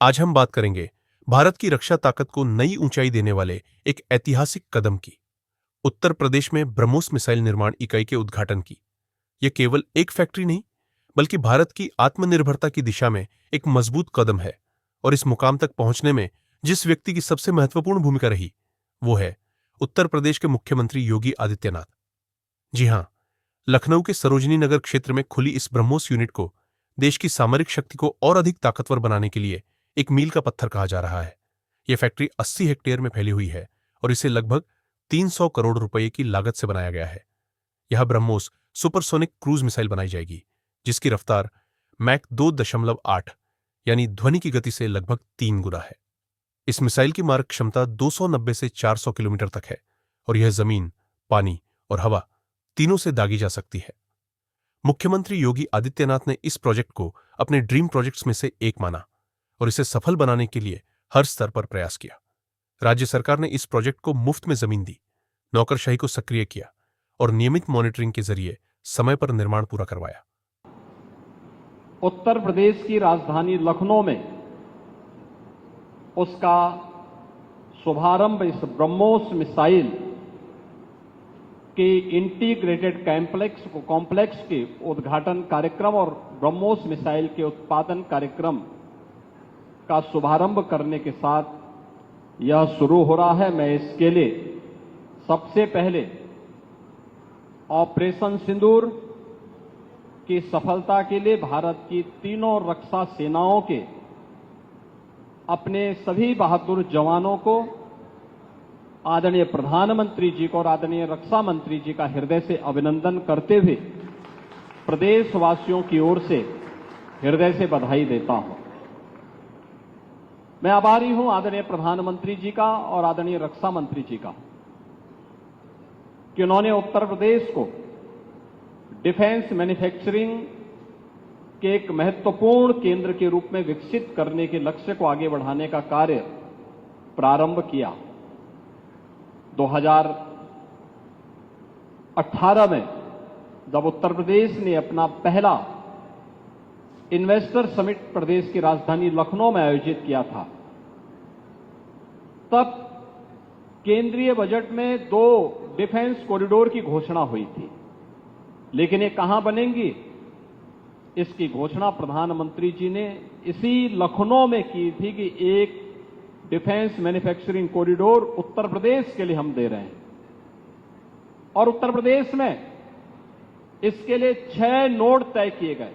आज हम बात करेंगे भारत की रक्षा ताकत को नई ऊंचाई देने वाले एक ऐतिहासिक कदम की। उत्तर प्रदेश में ब्रह्मोस मिसाइल निर्माण इकाई के उद्घाटन की। यह केवल एक फैक्ट्री नहीं, बल्कि भारत की आत्मनिर्भरता की दिशा में एक मजबूत कदम है। और इस मुकाम तक पहुंचने में जिस व्यक्ति की सबसे महत्वपूर्ण भूमिका रही, वो है उत्तर प्रदेश के मुख्यमंत्री योगी आदित्यनाथ। जी हां, लखनऊ के सरोजनी नगर क्षेत्र में खुली इस ब्रह्मोस यूनिट को देश की सामरिक शक्ति को और अधिक ताकतवर बनाने के लिए एक मील का पत्थर कहा जा रहा है। यह फैक्ट्री 80 हेक्टेयर में फैली हुई है और इसे लगभग 300 करोड़ रुपए की लागत से बनाया गया है। यह ब्रह्मोस सुपरसोनिक क्रूज मिसाइल बनाई जाएगी, जिसकी रफ्तार मैक 2.8 यानी ध्वनि की गति से लगभग 3 गुना है। इस मिसाइल की मारक क्षमता 290 से 400 किलोमीटर तक है और यह जमीन, पानी और हवा तीनों से दागी जा सकती है। मुख्यमंत्री योगी आदित्यनाथ ने इस प्रोजेक्ट को अपने ड्रीम प्रोजेक्ट्स में से एक माना और इसे सफल बनाने के लिए हर स्तर पर प्रयास किया। राज्य सरकार ने इस प्रोजेक्ट को मुफ्त में जमीन दी, नौकरशाही को सक्रिय किया और नियमित मॉनिटरिंग के जरिए समय पर निर्माण पूरा करवाया। उत्तर प्रदेश की राजधानी लखनऊ में उसका शुभारंभ इस ब्रह्मोस मिसाइल के इंटीग्रेटेड कॉम्प्लेक्स के उद्घाटन कार्यक्रम और ब्रह्मोस मिसाइल के उत्पादन कार्यक्रम का शुभारंभ करने के साथ यह शुरू हो रहा है। मैं इसके लिए सबसे पहले ऑपरेशन सिंदूर की सफलता के लिए भारत की तीनों रक्षा सेनाओं के अपने सभी बहादुर जवानों को, आदरणीय प्रधानमंत्री जी को और आदरणीय रक्षा मंत्री जी का हृदय से अभिनंदन करते हुए प्रदेशवासियों की ओर से हृदय से बधाई देता हूं। मैं आभारी हूं आदरणीय प्रधानमंत्री जी का और आदरणीय रक्षा मंत्री जी का कि उन्होंने उत्तर प्रदेश को डिफेंस मैन्युफैक्चरिंग के एक महत्वपूर्ण केंद्र के रूप में विकसित करने के लक्ष्य को आगे बढ़ाने का कार्य प्रारंभ किया। 2018 में जब उत्तर प्रदेश ने अपना पहला इन्वेस्टर समिट प्रदेश की राजधानी लखनऊ में आयोजित किया था, तब केंद्रीय बजट में 2 डिफेंस कॉरिडोर की घोषणा हुई थी, लेकिन ये कहां बनेंगी, इसकी घोषणा प्रधानमंत्री जी ने इसी लखनऊ में की थी कि एक defence manufacturing corridor Uttar Pradesh के लिए हम दे रहे हैं। और उत्तर प्रदेश में इसके लिए 6 नोड तय किए गए।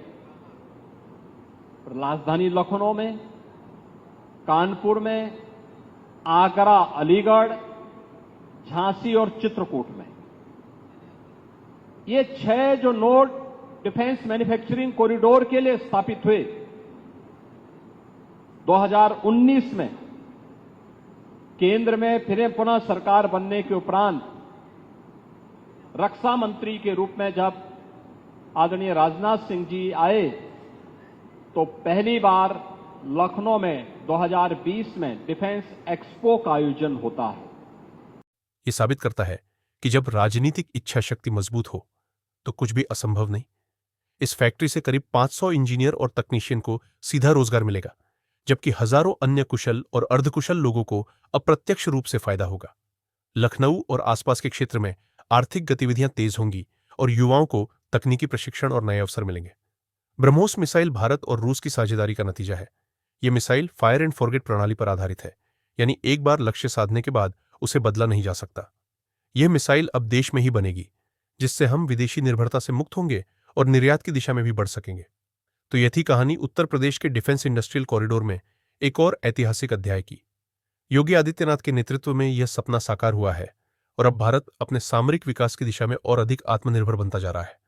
राजधानी लखनऊ में, कानपुर में, आगरा, अलीगढ़, झांसी और चित्रकूट में। ये 6 जो नोड डिफेंस मैन्युफैक्चरिंग कॉरिडोर के लिए स्थापित हुए, 2019 में केंद्र में फिर पुनः सरकार बनने के उपरांत रक्षा मंत्री के रूप में जब आदरणीय राजनाथ सिंह जी आए, तो पहली बार लखनऊ में 2020 में डिफेंस एक्सपो का आयोजन होता है। यह साबित करता है कि जब राजनीतिक इच्छा शक्ति मजबूत हो तो कुछ भी असंभव नहीं। इस फैक्ट्री से करीब 500 इंजीनियर और तकनीशियन को सीधा रोजगार मिलेगा, जबकि हजारों अन्य कुशल और अर्धकुशल लोगों को अप्रत्यक्ष रूप से फायदा होगा। लखनऊ और आसपास के क्षेत्र में आर्थिक गतिविधियां तेज होंगी और युवाओं को तकनीकी प्रशिक्षण और नए अवसर मिलेंगे। ब्रह्मोस मिसाइल भारत और रूस की साझेदारी का नतीजा है। यह मिसाइल फायर एंड फॉरगेट प्रणाली पर आधारित है, यानी एक बार लक्ष्य साधने के बाद उसे बदला नहीं जा सकता। यह मिसाइल अब देश में ही बनेगी, जिससे हम विदेशी निर्भरता से मुक्त होंगे और निर्यात की दिशा में भी बढ़ सकेंगे। तो यह थी कहानी उत्तर प्रदेश के डिफेंस इंडस्ट्रियल कॉरिडोर में एक और ऐतिहासिक अध्याय की। योगी आदित्यनाथ के नेतृत्व में यह सपना साकार हुआ है और अब भारत अपने सामरिक विकास की दिशा में और अधिक आत्मनिर्भर बनता जा रहा है।